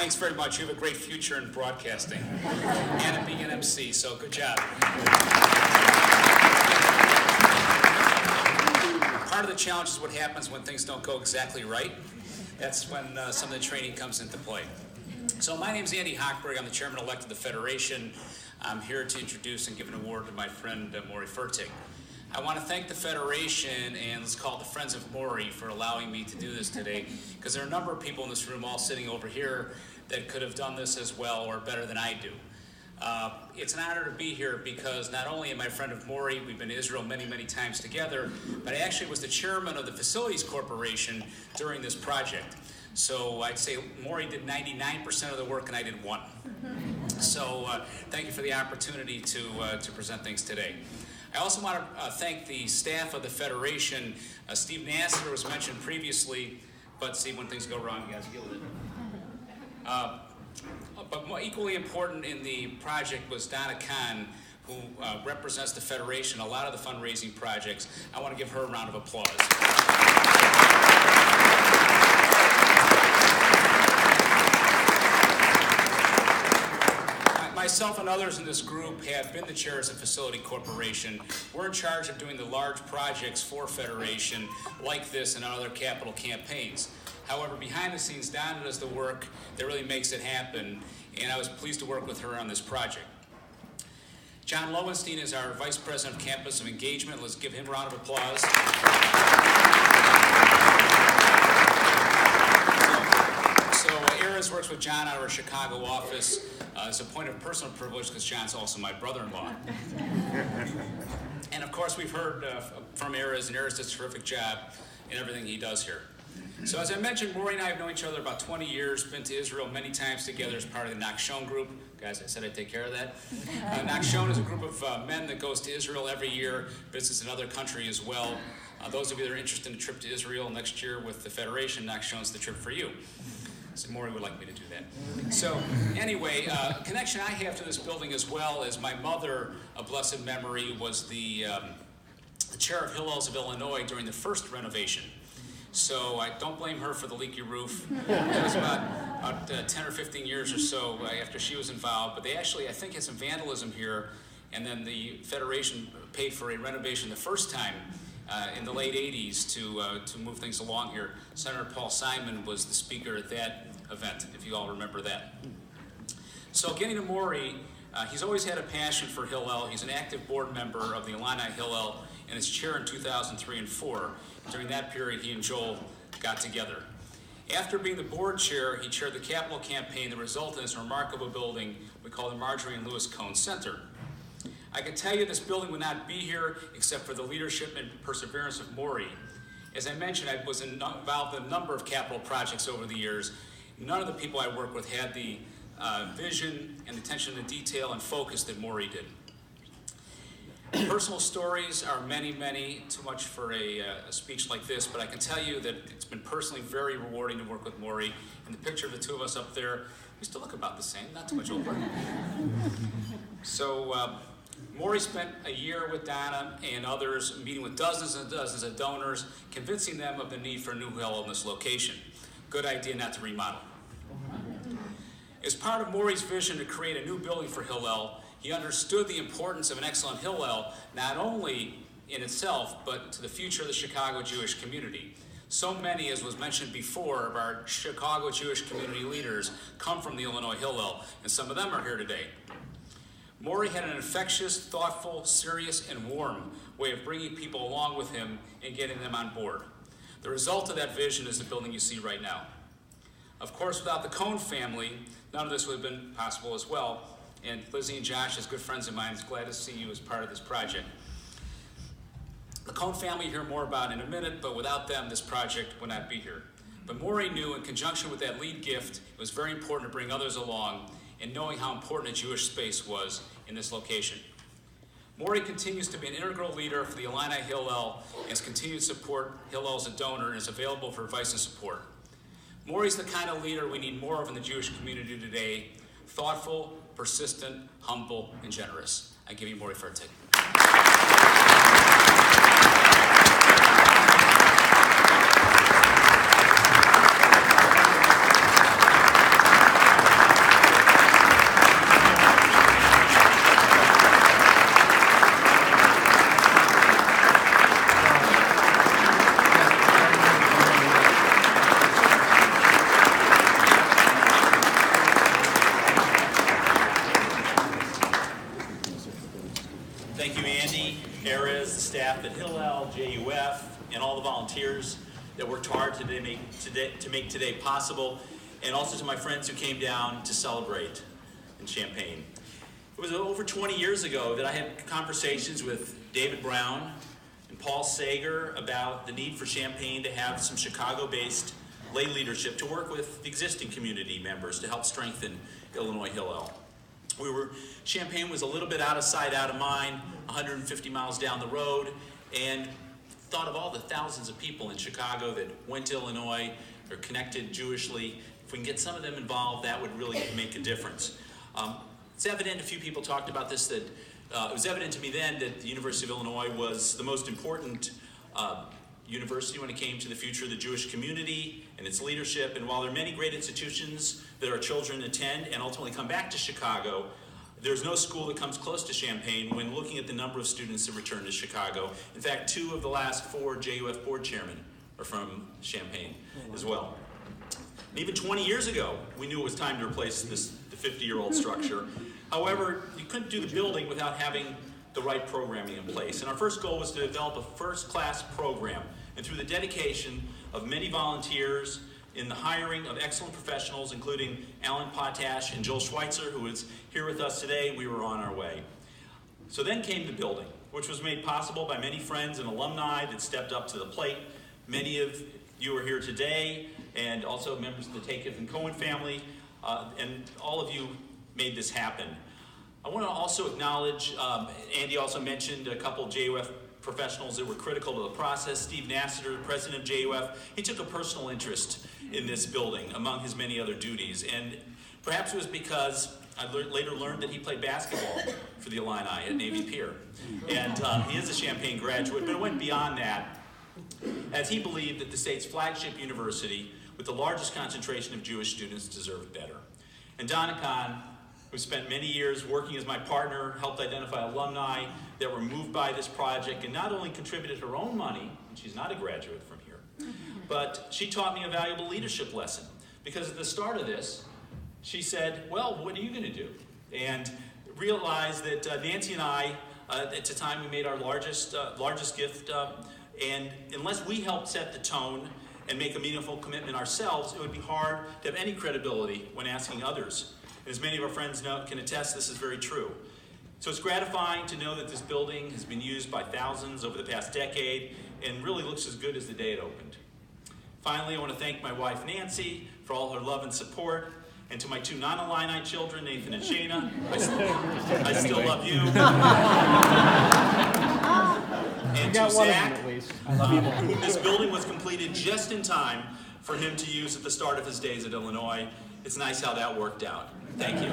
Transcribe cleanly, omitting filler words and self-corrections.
thanks very much. You have a great future in broadcasting and in being an MC, so good job. Part of the challenge is what happens when things don't go exactly right. That's when some of the training comes into play. So my name's Andy Hochberg. I'm the chairman-elect of the Federation. I'm here to introduce and give an award to my friend Maury Fertig. I want to thank the Federation, and let's call it the Friends of Maury, for allowing me to do this today, because there are a number of people in this room, all sitting over here, that could have done this as well or better than I do. It's an honor to be here because not only am I a friend of Maury, we've been to Israel many, many times together, but I actually was the chairman of the Facilities Corporation during this project. So I'd say Maury did 99% of the work and I did 1%. So thank you for the opportunity to present things today. I also want to thank the staff of the Federation. Steve Nasser was mentioned previously, but see, when things go wrong, you guys deal with it. But more equally important in the project was Donna Khan, who represents the Federation, a lot of the fundraising projects. I want to give her a round of applause. Myself and others in this group have been the chairs of Facility Corporation. We're in charge of doing the large projects for Federation like this and other capital campaigns. However, behind the scenes, Donna does the work that really makes it happen, and I was pleased to work with her on this project. John Lowenstein is our Vice President of Campus of Engagement. Let's give him a round of applause. So Eris works with John out of our Chicago office. It's a point of personal privilege because John's also my brother-in-law. And of course, we've heard from Eris, and Eris does a terrific job in everything he does here. So as I mentioned, Maury and I have known each other about 20 years, been to Israel many times together as part of the Nachshon group. Guys, I said I'd take care of that. Nachshon is a group of men that goes to Israel every year, visits another country as well. Those of you that are interested in a trip to Israel next year with the Federation, Nachshon's the trip for you. So Maury would like me to do that. So anyway, a connection I have to this building as well is my mother, of blessed memory, was the chair of Hillels of Illinois during the first renovation. So I don't blame her for the leaky roof. It was about 10 or 15 years or so after she was involved. But they actually, I think, had some vandalism here. And then the Federation paid for a renovation the first time in the late 80s to move things along here. Senator Paul Simon was the speaker at that event, if you all remember that. So getting to Maury, he's always had a passion for Hillel. He's an active board member of the Illini Hillel and is chair in 2003 and 4. During that period, he and Joel got together. After being the board chair, he chaired the capital campaign that resulted in this remarkable building we call the Marjorie and Lewis Cohn Center. I can tell you this building would not be here except for the leadership and perseverance of Maury. As I mentioned, I was involved in a number of capital projects over the years. None of the people I worked with had the vision and attention to detail and focus that Maury did. Personal stories are many, many, too much for a speech like this, but I can tell you that it's been personally very rewarding to work with Maury. And the picture of the two of us up there, we still look about the same, not too much older. So Maury spent a year with Donna and others, meeting with dozens and dozens of donors, convincing them of the need for a new Hillel in this location. Good idea not to remodel. As part of Maury's vision to create a new building for Hillel, he understood the importance of an excellent Hillel, not only in itself, but to the future of the Chicago Jewish community. So many, as was mentioned before, of our Chicago Jewish community leaders come from the Illinois Hillel, and some of them are here today. Maury had an infectious, thoughtful, serious, and warm way of bringing people along with him and getting them on board. The result of that vision is the building you see right now. Of course, without the Cohn family, none of this would have been possible as well. And Lizzie and Josh, as good friends of mine, is glad to see you as part of this project. The Cohn family you'll hear more about in a minute, but without them, this project would not be here. But Maury knew, in conjunction with that lead gift, it was very important to bring others along, and knowing how important a Jewish space was in this location. Maury continues to be an integral leader for the Illini Hillel and has continued to support Hillel as a donor and is available for advice and support. Maury's the kind of leader we need more of in the Jewish community today: thoughtful, persistent, humble, and generous. I give you Maury Fertig. volunteers that worked hard to make today possible, and also to my friends who came down to celebrate in Champaign. It was over 20 years ago that I had conversations with David Brown and Paul Sager about the need for Champaign to have some Chicago-based lay leadership to work with the existing community members to help strengthen Illinois Hillel. Champaign was a little bit out of sight, out of mind, 150 miles down the road, and thought of all the thousands of people in Chicago that went to Illinois or connected Jewishly. If we can get some of them involved, that would really make a difference. It's evident, a few people talked about this, that it was evident to me then that the University of Illinois was the most important university when it came to the future of the Jewish community and its leadership. And while there are many great institutions that our children attend and ultimately come back to Chicago, there's no school that comes close to Champaign when looking at the number of students that return to Chicago. In fact, 2 of the last 4 JUF board chairmen are from Champaign as well. And even 20 years ago, we knew it was time to replace the 50-year-old structure. However, you couldn't do the building without having the right programming in place. And our first goal was to develop a first-class program. And through the dedication of many volunteers, in the hiring of excellent professionals, including Alan Potash and Joel Schweitzer, who is here with us today, we were on our way. So then came the building, which was made possible by many friends and alumni that stepped up to the plate. Many of you are here today, and also members of the Takeif and Cohen family, and all of you made this happen. I want to also acknowledge, Andy also mentioned a couple of JUF professionals that were critical to the process. Steve Nassiter, the president of JUF, he took a personal interest in this building among his many other duties. And perhaps it was because I later learned that he played basketball for the Illini at Navy Pier. And he is a Champaign graduate, but it went beyond that, as he believed that the state's flagship university with the largest concentration of Jewish students deserved better. And Donna Kahn, who spent many years working as my partner, helped identify alumni that were moved by this project and not only contributed her own money, and she's not a graduate from here, but she taught me a valuable leadership lesson. Because at the start of this, she said, well, what are you going to do? And realized that Nancy and I, at the time we made our largest gift, and unless we helped set the tone and make a meaningful commitment ourselves, it would be hard to have any credibility when asking others. And as many of our friends can attest, this is very true. So it's gratifying to know that this building has been used by thousands over the past decade and really looks as good as the day it opened. Finally, I want to thank my wife, Nancy, for all her love and support, and to my 2 non-Illini children, Nathan and Shayna. I still love you. And to Zach, whom this building was completed just in time for him to use at the start of his days at Illinois. It's nice how that worked out. Thank you.